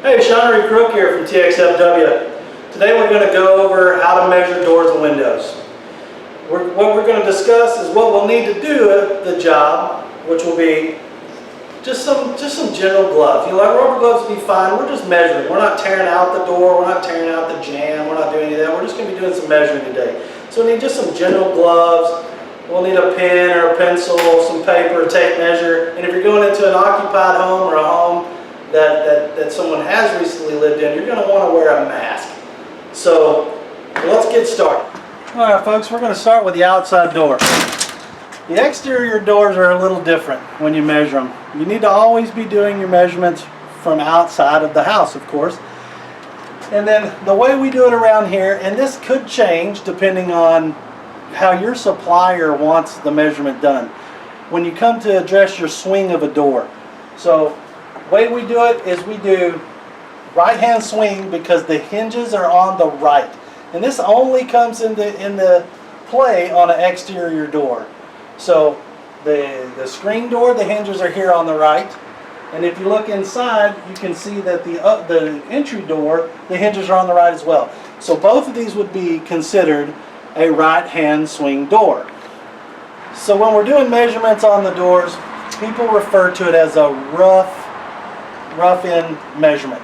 Hey, Sean Reed Crook here from TXFW. Today we're going to go over how to measure doors and windows. What we're going to discuss is what we'll need to do at the job, which will be just some general gloves. You know, like rubber gloves will be fine. We're just measuring. We're not tearing out the door. We're not tearing out the jamb. We're not doing any of that. We're just going to be doing some measuring today. So we need just some general gloves. We'll need a pen or a pencil, some paper, a tape measure. And if you're going into an occupied home or a home that someone has recently lived in, you're going to want to wear a mask. So let's get started. All right, folks, we're going to start with the outside door. The exterior doors are a little different when you measure them. You need to always be doing your measurements from outside of the house, of course. And then the way we do it around here, and this could change depending on how your supplier wants the measurement done, when you come to address your swing of a door. So the way we do it is we do right hand swing because the hinges are on the right. And this only comes into play on an exterior door. So the screen door, the hinges are here on the right. And if you look inside, you can see that the entry door, the hinges are on the right as well. So both of these would be considered a right hand swing door. So when we're doing measurements on the doors, people refer to it as a rough end measurement.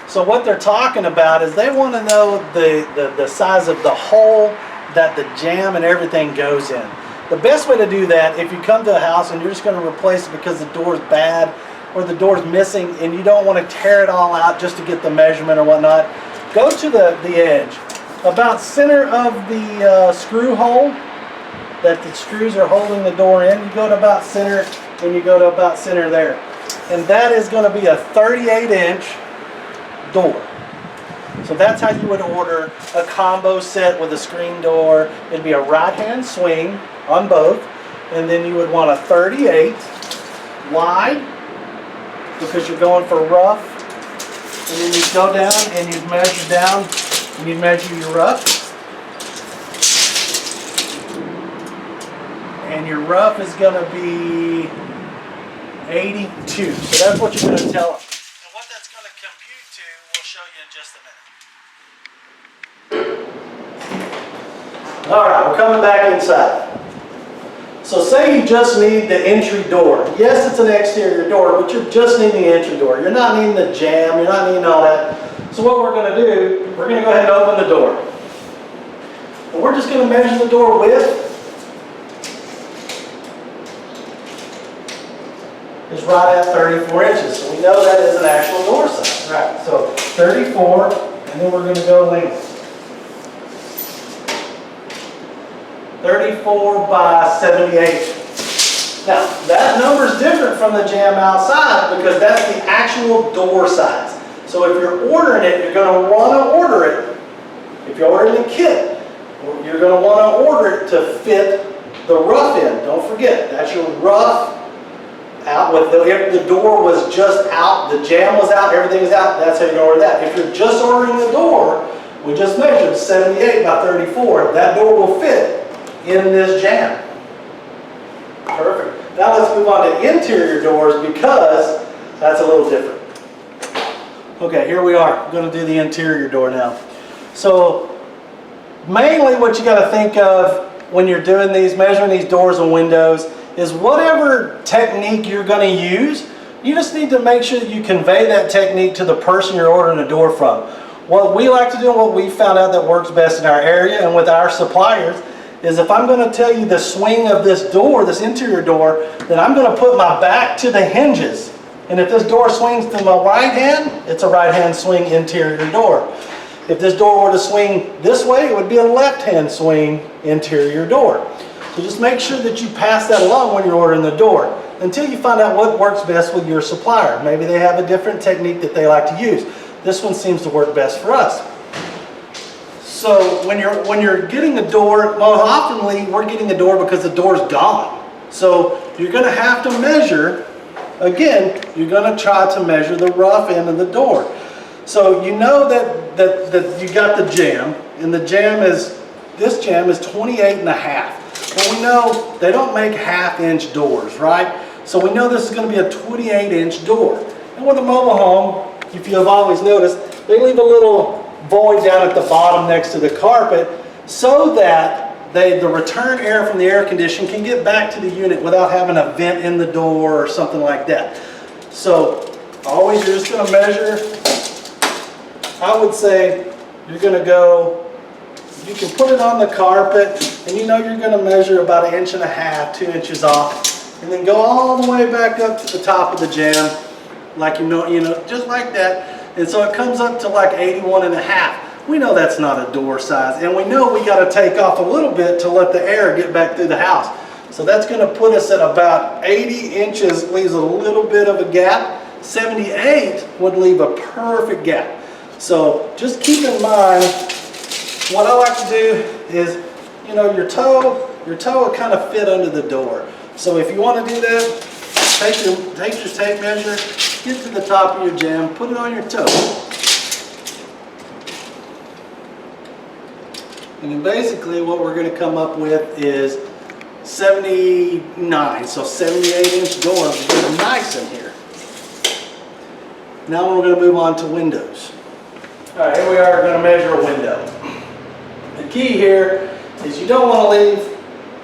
So what they're talking about is they want to know the size of the hole that the jamb and everything goes in. The best way to do that, if you come to a house and you're just going to replace it because the door's bad or the door's missing and you don't want to tear it all out just to get the measurement or whatnot, go to the edge. About center of the screw hole that the screws are holding the door in, you go to about center and you go to about center there. And that is going to be a 38-inch door. So that's how you would order a combo set with a screen door. It'd be a right-hand swing on both, and then you would want a 38 wide because you're going for rough. And then you go down and you measure down and you measure your rough. And your rough is going to be 82. So that's what you're going to tell them. And what that's going to compute to, we'll show you in just a minute. All right, we're coming back inside. So say you just need the entry door. Yes, it's an exterior door, but you're just needing the entry door. You're not needing the jamb, you're not needing all that. So what we're going to do, we're going to go ahead and open the door. And we're just going to measure the door width. Is right at 34 inches. So we know that is an actual door size. Right, so 34, and then we're going to go length. 34 by 78. Now, that number is different from the jamb outside because that's the actual door size. So if you're ordering it, you're going to want to order it. If you're ordering the kit, you're going to want to order it to fit the rough end. Don't forget, that's your rough out with the door was just out, the jamb was out, everything is out, that's how you order that. If you're just ordering the door, we just measured 78 by 34, that door will fit in this jamb. Perfect. Now let's move on to interior doors because that's a little different. Okay, here we are. We're going to do the interior door now. So mainly what you got to think of when you're doing these, measuring these doors and windows, is whatever technique you're going to use, you just need to make sure that you convey that technique to the person you're ordering a door from. What we like to do and what we found out that works best in our area and with our suppliers is if I'm going to tell you the swing of this door, this interior door, then I'm going to put my back to the hinges. And if this door swings to my right hand, it's a right hand swing interior door. If this door were to swing this way, it would be a left hand swing interior door. So just make sure that you pass that along when you're ordering the door until you find out what works best with your supplier. Maybe they have a different technique that they like to use. This one seems to work best for us. So when you're getting a door, well, often we're getting a door because the door's gone. So you're going to have to measure, again, you're going to try to measure the rough end of the door. So you know that you got the jamb, and the jamb is, this jamb is 28 and a half. Well, we know they don't make half-inch doors, right? So we know this is going to be a 28-inch door. And with a mobile home, if you have always noticed, they leave a little void down at the bottom next to the carpet so that the return air from the air conditioner can get back to the unit without having a vent in the door or something like that. So always you're just going to measure. I would say you're going to go, you can put it on the carpet and you know you're going to measure about 1.5 inches, 2 inches off, and then go all the way back up to the top of the jamb, like you know, just like that. And so it comes up to like 81.5. We know that's not a door size, and we know we got to take off a little bit to let the air get back through the house. So that's going to put us at about 80 inches, leaves a little bit of a gap. 78 would leave a perfect gap. So just keep in mind, what I like to do is, you know, your toe will kind of fit under the door. So if you want to do that, take your tape measure, get to the top of your jamb, put it on your toe. And then basically what we're going to come up with is 79, so 78-inch doors will be nice in here. Now we're going to move on to windows. All right, here we are going to measure a window. The key here is you don't want to leave,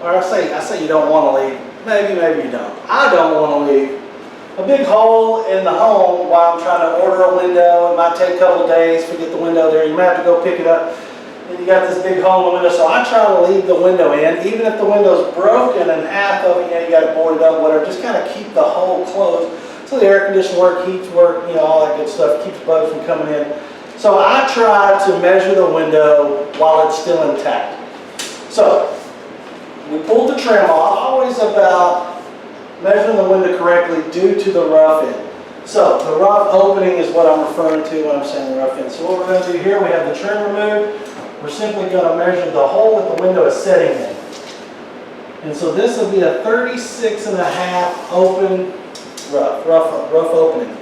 or I say you don't want to leave, maybe you don't. I don't want to leave a big hole in the home while I'm trying to order a window. It might take a couple days to get the window there. You might have to go pick it up. And you got this big hole in the window, so I try to leave the window in, even if the window's broken and half of it, you got to board it up, whatever, just kind of keep the hole closed so the air conditioner work, heats work, all that good stuff, keeps bugs from coming in. So I try to measure the window while it's still intact. So we pulled the trim off, always about measuring the window correctly due to the rough end. So the rough opening is what I'm referring to when I'm saying the rough end. So what we're going to do here, we have the trim removed. We're simply going to measure the hole that the window is setting in. And so this will be a 36.5 open, rough opening.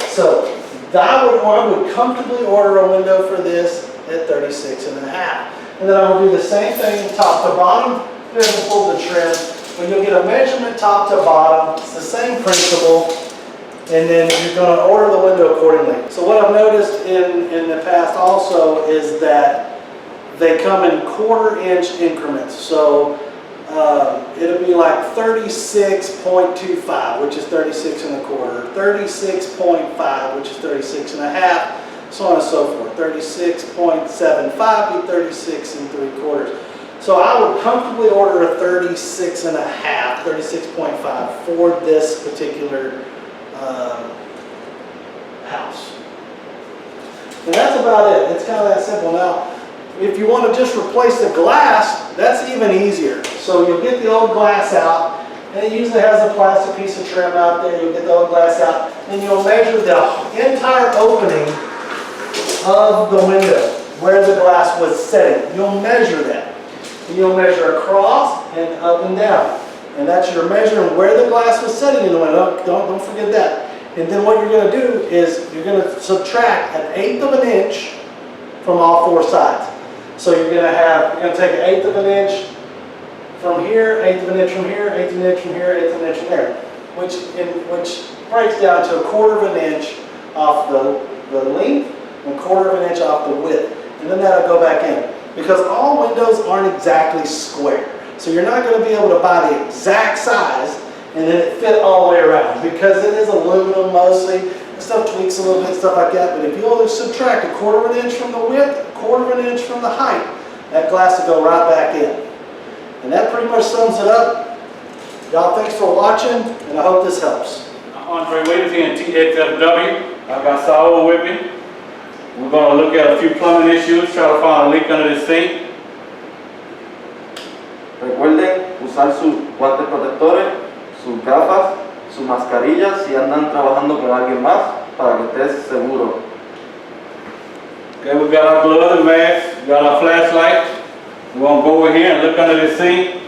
So I would comfortably order a window for this at 36.5. And then I will do the same thing top to bottom. Then we'll pull the trim. When you'll get a measurement top to bottom, it's the same principle. And then you're going to order the window accordingly. So what I've noticed in the past also is that they come in 1/4 inch increments. So it'll be like 36.25, which is 36.25, 36.5, which is 36.5, so on and so forth. 36.75 be 36.75. So I would comfortably order a 36.5, 36.5 for this particular house. And that's about it. It's kind of that simple. Now, if you want to just replace the glass, that's even easier. So you'll get the old glass out, and it usually has a plastic piece of trim out there. You'll get the old glass out, and you'll measure the entire opening of the window where the glass was setting. You'll measure that. And you'll measure across and up and down. And that's your measuring where the glass was setting in the window. Don't forget that. And then what you're going to do is you're going to subtract 1/8 of an inch from all 4 sides. So you're going to take 1/8 of an inch from here, 1/8 of an inch from here, 1/8 of an inch from here, 1/8 of an inch from there, which breaks down to 1/4 of an inch off the length and 1/4 of an inch off the width. And then that'll go back in. Because all windows aren't exactly square. So you're not going to be able to buy the exact size and then it fit all the way around. Because it is aluminum mostly, stuff tweaks a little bit, stuff like that. But if you'll subtract 1/4 of an inch from the width, 1/4 of an inch from the height, that glass will go right back in. And that pretty much sums it up. Y'all, thanks for watching, and I hope this helps. I'm Andre Williams here in TXFW. I've got Saul with me. We're going to look at a few plumbing issues, try to find a leak under the sink. Recuerden usar sus guantes protectores, sus gafas, sus mascarillas si andan trabajando con alguien más para que estés seguro. Okay, we got our gloves, mask, we got our flashlight. We're going to go over here and look under the sink.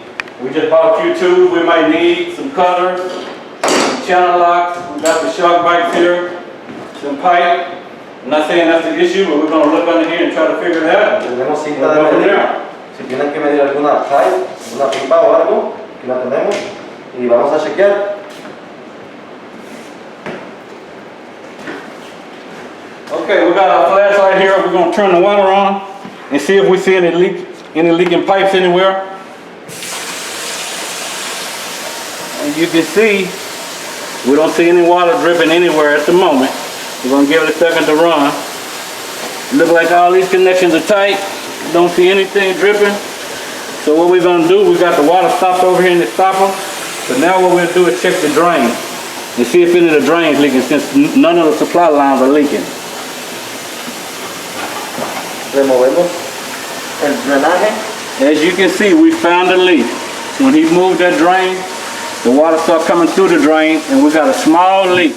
We just bought a few tools we might need, some cutters, some channel locks. We got the shark bites here, some pipe. I'm not saying that's the issue, but we're going to look under here and try to figure it out. Tenemos cinta de medir. Si tienen que medir alguna pipe, una pipa o algo, aquí la tenemos y vamos a chequear. we got our flashlight here. We're gonna turn the water on and see if we see any leaking pipes anywhere. And you can see, we don't see any water dripping anywhere at the moment. We're gonna give it a second to run. Look like all these connections are tight. Don't see anything dripping. So what we're gonna do, we got the water stopped over here in the stopper. So now what we'll do is check the drain and see if any of the drains leaking, since none of the supply lines are leaking. Removemos el drenaje. As you can see, we found a leak. When he moved that drain, the water started coming through the drain, and we got a small leak,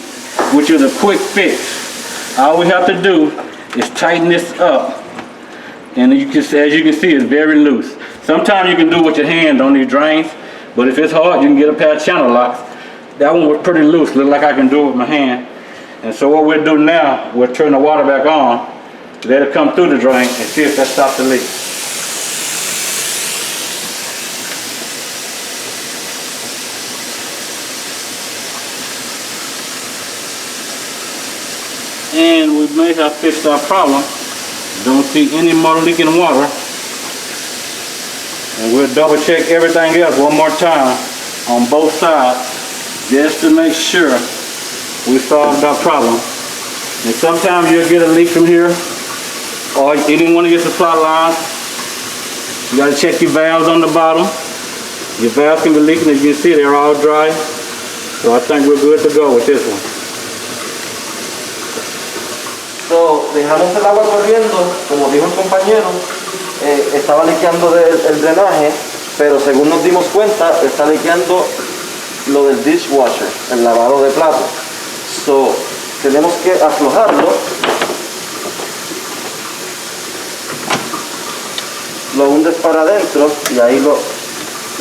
which is a quick fix. All we have to do is tighten this up, and you can, as you can see, it's very loose. Sometimes you can do it with your hand on these drains, but if it's hard, you can get a pair of channel locks. That one was pretty loose, look like I can do it with my hand. And so what we'll do now, we'll turn the water back on, let it come through the drain, and see if that stops the leak. And we may have fixed our problem. Don't see any more leaking water. And we'll double check everything else one more time on both sides, just to make sure we solved our problem. And sometimes you'll get a leak from here, or any one of your supply lines. You gotta check your valves on the bottom. Your valves can be leaking, as you can see, they're all dry. So I think we're good to go with this one. So, dejamos el agua corriendo, como dijo el compañero, estaba liqueando el drenaje, pero según nos dimos cuenta, está liqueando lo del dishwasher, el lavado de platos. So, tenemos que aflojarlo, lo hundes para adentro y ahí lo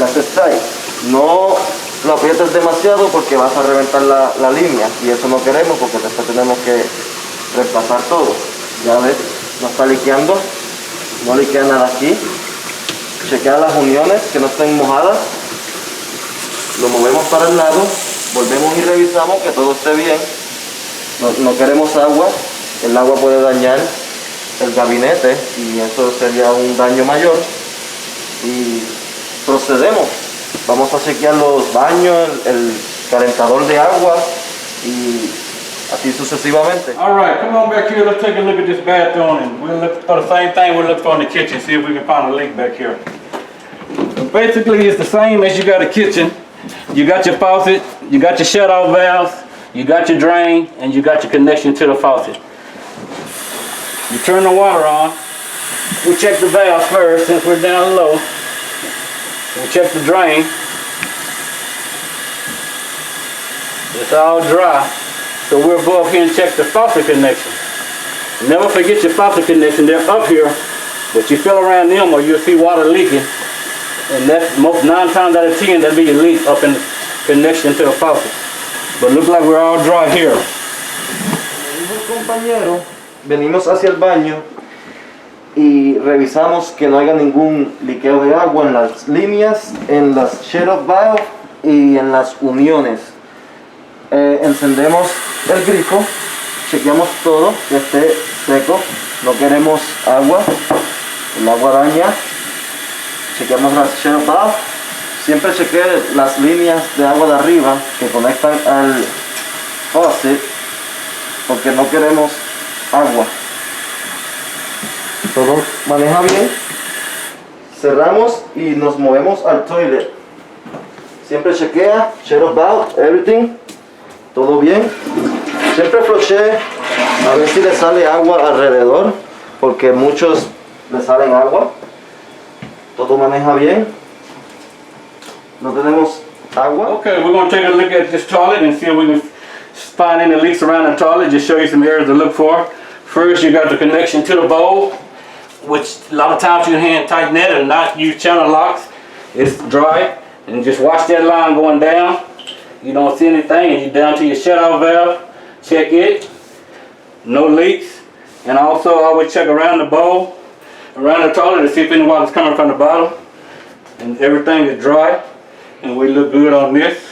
haces tight. No lo aprietas demasiado porque vas a reventar la línea y eso no queremos porque después tenemos que reemplazar todo. Ya ves, no está liqueando, no liquea nada aquí. Chequea las uniones que no estén mojadas, lo movemos para el lado, volvemos y revisamos que todo esté bien. No queremos agua, el agua puede dañar el gabinete y eso sería un daño mayor. Y procedemos, vamos a chequear los baños, el calentador de agua y así sucesivamente. All right, come on back here. Let's take a look at this bathroom, and we'll look for the same thing we'll look for in the kitchen, see if we can find a leak back here. So basically, it's the same as you got a kitchen. You got your faucet, you got your shut-off valves, you got your drain, and you got your connection to the faucet. You turn the water on. We check the valve first since we're down low. We check the drain. It's all dry. So we'll go up here and check the faucet connection. Never forget your faucet connection, they're up here, but you feel around them or you'll see water leaking. And that's 9 times out of 10, that'll be a leak up in the connection to the faucet. But look like we're all dry here. Como dijo el compañero, venimos hacia el baño y revisamos que no haya ningún liqueo de agua en las líneas, en las shut-off valve y en las uniones. Encendemos el grifo, chequeamos todo que esté seco, no queremos agua, el agua daña. Chequeamos las shut-off valve, siempre chequee las líneas de agua de arriba que conectan al faucet porque no queremos agua. Todo maneja bien, cerramos y nos movemos al toilet. Siempre chequea, shut-off valve, everything. Todo bien. Siempre flushé a ver si le sale agua alrededor, porque muchos le salen agua. Todo maneja bien. No tenemos agua. Okay, we're going to take a look at this toilet and see if we can find any leaks around the toilet. Just show you some areas to look for. First, you got the connection to the bowl, which a lot of times you can hand tighten that and not use channel locks. It's dry, and just watch that line going down. You don't see anything, and you're down to your shut-off valve. Check it. No leaks. And also, I always check around the bowl, around the toilet to see if any water's coming from the bottom. And everything is dry, and we look good on this.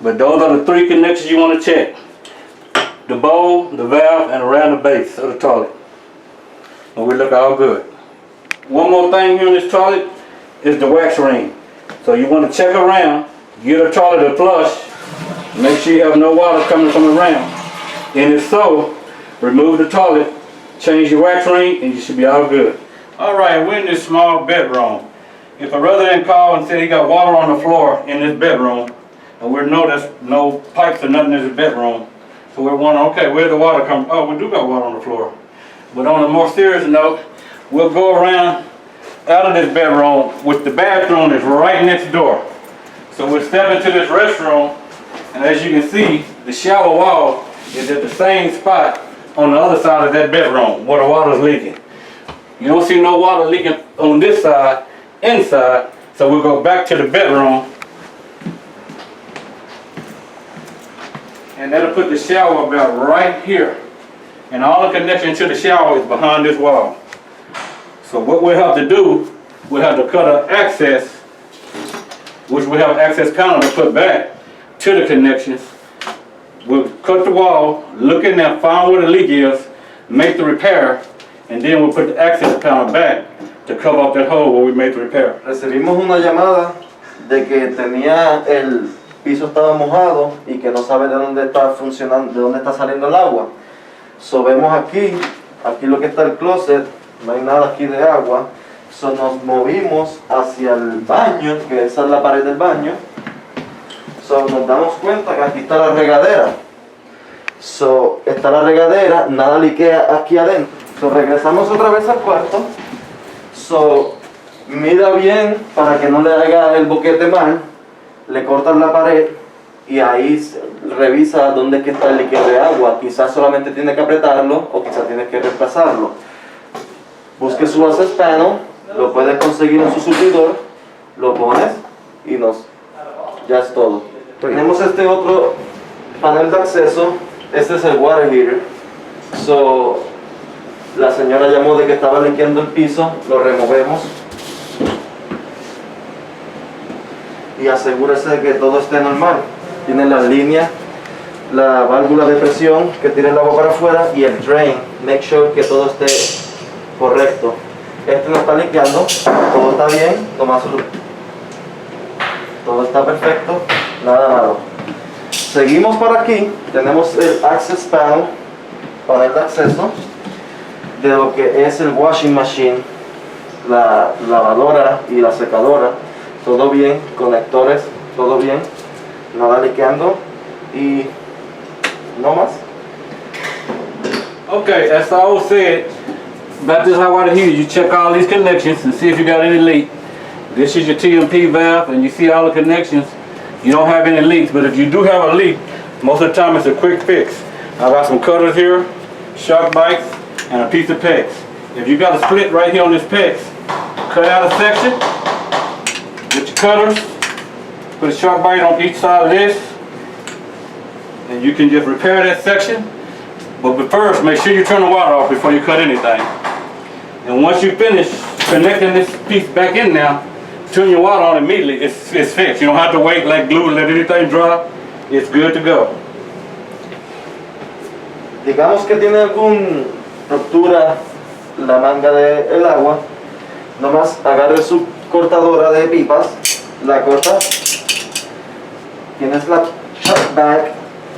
But those are the 3 connections you want to check. the bowl, the valve, and around the base of the toilet. And we look all good. One more thing here in this toilet is the wax ring. So you want to check around, get a toilet to flush, make sure you have no water coming from around. And if so, remove the toilet, change your wax ring, and you should be all good. All right, we're in this small bedroom. If a resident called and said he got water on the floor in this bedroom, and we know there's no pipes or nothing in this bedroom, so we're wondering, okay, where's the water come? Oh, we do got water on the floor. But on a more serious note, we'll go around out of this bedroom, which the bathroom is right next door. So we'll step into this restroom, and as you can see, the shower wall is at the same spot on the other side of that bedroom where the water is leaking. You don't see no water leaking on this side, inside, so we'll go back to the bedroom, and that'll put the shower about right here. And all the connection to the shower is behind this wall. So what we'll have to do, we'll have to cut an access, which we have an access panel to put back to the connections. We'll cut the wall, look in there, find where the leak is, make the repair, and then we'll put the access panel back to cover up that hole where we made the repair. Recibimos una llamada de que tenía el piso estaba mojado y que no sabe de dónde está funcionando, de dónde está saliendo el agua. So vemos aquí lo que está el closet, no hay nada aquí de agua. So nos movimos hacia el baño, que esa es la pared del baño. So nos damos cuenta que aquí está la regadera. So está la regadera, nada liquea aquí adentro. So regresamos otra vez al cuarto. So mira bien para que no le haga el boquete mal. Le cortas la pared y ahí revisa dónde es que está el líquido de agua. Quizás solamente tiene que apretarlo o quizás tiene que reemplazarlo. Busque su access panel, lo puedes conseguir en su surtidor, lo pones y ya es todo. Tenemos este otro panel de acceso, este es el water heater. So, la señora llamó de que estaba liqueando el piso, lo removemos. Y asegúrese de que todo esté normal. Tiene la línea, la válvula de presión que tira el agua para afuera y el drain. Make sure que todo esté correcto. Este no está liqueando, todo está bien, todo está perfecto, nada malo. Seguimos por aquí, tenemos el access panel, panel de acceso de lo que es el washing machine, la lavadora y la secadora. Todo bien, conectores, todo bien, nada liqueando y no más. Okay, as I always said, about this hot water heater, you check all these connections and see if you got any leak. This is your TMP valve and you see all the connections. You don't have any leaks, but if you do have a leak, most of the time it's a quick fix. I got some cutters here, shark bites, and a piece of PEX. If you got a split right here on this PEX, cut out a section. Get your cutters, put a sharp bite on each side of this, and you can just repair that section. But first, make sure you turn the water off before you cut anything. And once you finish connecting this piece back in now, turn your water on immediately, it's fixed. You don't have to wait like glue and let anything dry. It's good to go. Digamos que tiene alguna ruptura la manga del agua, nomás agarre su cortadora de pipas, la corta, tienes la chuck back,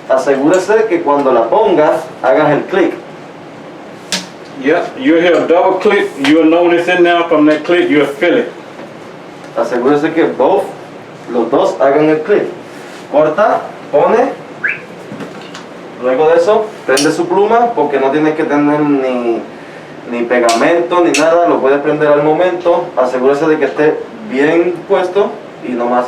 asegúrese que cuando la pongas hagas el clic. Yep, you'll hear a double click, you'll know when it's in now. From that click, you'll feel it. Asegúrese que los dos hagan el clic. Corta, pone, luego de eso prende su pluma porque no tienes que tener ni pegamento ni nada, lo puedes prender al momento. Asegúrese de que esté bien puesto y no más.